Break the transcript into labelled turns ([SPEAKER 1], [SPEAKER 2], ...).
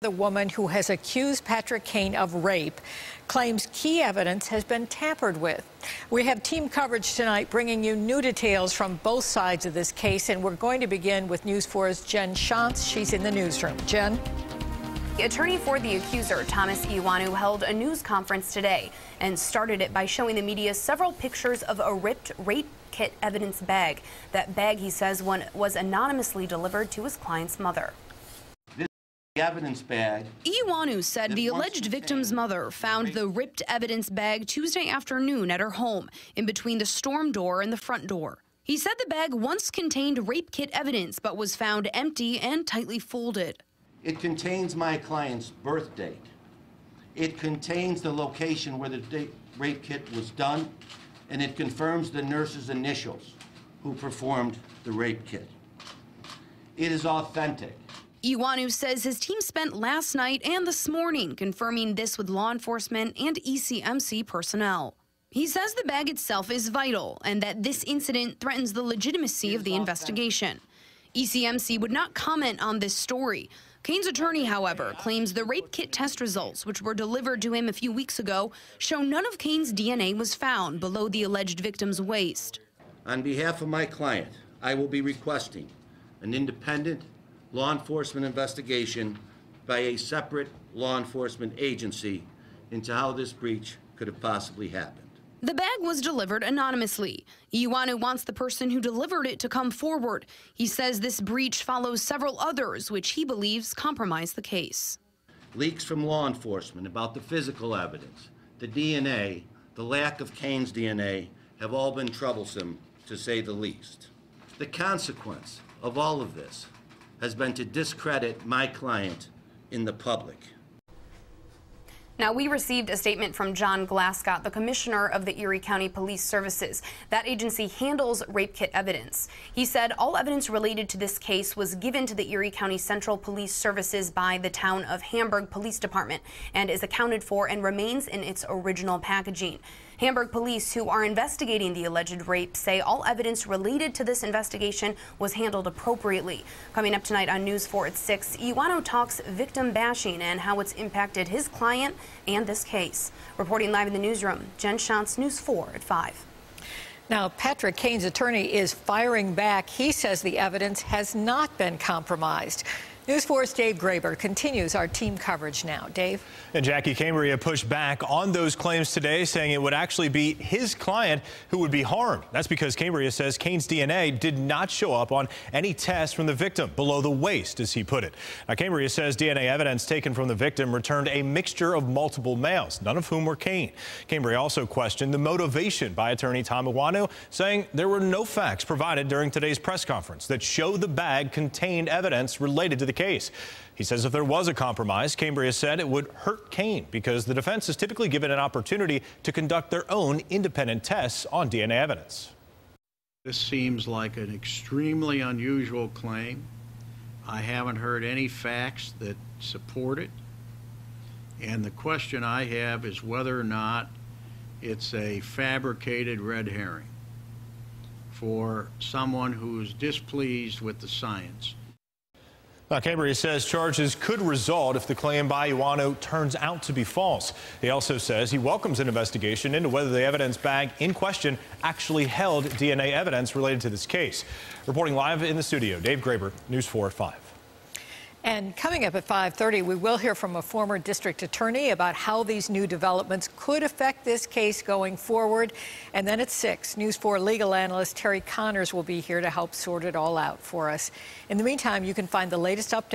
[SPEAKER 1] The woman who has accused Patrick Kane of rape claims key evidence has been tampered with. We have team coverage tonight bringing you new details from both sides of this case, and we're going to begin with News 4's Jen Shantz. She's in the newsroom. Jen?
[SPEAKER 2] The attorney for the accuser, Thomas Iwanu, held a news conference today and started it by showing the media several pictures of a ripped rape kit evidence bag. That bag, he says, was anonymously delivered to his client's mother.
[SPEAKER 3] Evidence bag.
[SPEAKER 2] Iwanu said the alleged victim's mother found the ripped evidence bag Tuesday afternoon at her home, in between the storm door and the front door. He said the bag once contained rape kit evidence, but was found empty and tightly folded.
[SPEAKER 3] It contains my client's birth date. It contains the location where the rape kit was done, and it confirms the nurse's initials who performed the rape kit. It is authentic.
[SPEAKER 2] Iwanu says his team spent last night and this morning confirming this with law enforcement and ECMC personnel. He says the bag itself is vital and that this incident threatens the legitimacy of the investigation. ECMC would not comment on this story. Kane's attorney, however, claims the rape kit test results, which were delivered to him a few weeks ago, show none of Kane's DNA was found below the alleged victim's waist.
[SPEAKER 3] On behalf of my client, I will be requesting an independent law enforcement investigation by a separate law enforcement agency into how this breach could have possibly happened.
[SPEAKER 2] The bag was delivered anonymously. Iwanu wants the person who delivered it to come forward. He says this breach follows several others, which he believes compromise the case.
[SPEAKER 3] Leaks from law enforcement about the physical evidence, the DNA, the lack of Kane's DNA have all been troublesome, to say the least. The consequence of all of this has been to discredit my client in the public.
[SPEAKER 2] Now, we received a statement from John Glascott, the commissioner of the Erie County Police Services. That agency handles rape kit evidence. He said all evidence related to this case was given to the Erie County Central Police Services by the town of Hamburg Police Department and is accounted for and remains in its original packaging. Hamburg police, who are investigating the alleged rape, say all evidence related to this investigation was handled appropriately. Coming up tonight on News 4 at 6, Iwanu talks victim bashing and how it's impacted his client and this case. Reporting live in the newsroom, Jen Shantz, News 4 at 5.
[SPEAKER 1] Now, Patrick Kane's attorney is firing back. He says the evidence has not been compromised. News 4's Dave Graber continues our team coverage now. Dave?
[SPEAKER 4] And Jackie Cambria pushed back on those claims today, saying it would actually be his client who would be harmed. That's because Cambria says Kane's DNA did not show up on any test from the victim below the waist, as he put it. Now, Cambria says DNA evidence taken from the victim returned a mixture of multiple males, none of whom were Kane. Cambria also questioned the motivation by attorney Tom Iwanu, saying there were no facts provided during today's press conference that show the bag contained evidence related to the case. He says if there was a compromise, Cambria said it would hurt Kane because the defense is typically given an opportunity to conduct their own independent tests on DNA evidence.
[SPEAKER 5] This seems like an extremely unusual claim. I haven't heard any facts that support it. And the question I have is whether or not it's a fabricated red herring for someone who's displeased with the science.
[SPEAKER 4] Now, Cambria says charges could result if the claim by Iwanu turns out to be false. He also says he welcomes an investigation into whether the evidence bag in question actually held DNA evidence related to this case. Reporting live in the studio, Dave Graber, News 4 at 5.
[SPEAKER 1] And coming up at 5:30, we will hear from a former district attorney about how these new developments could affect this case going forward. And then at 6, News 4 legal analyst Terry Connors will be here to help sort it all out for us. In the meantime, you can find the latest updates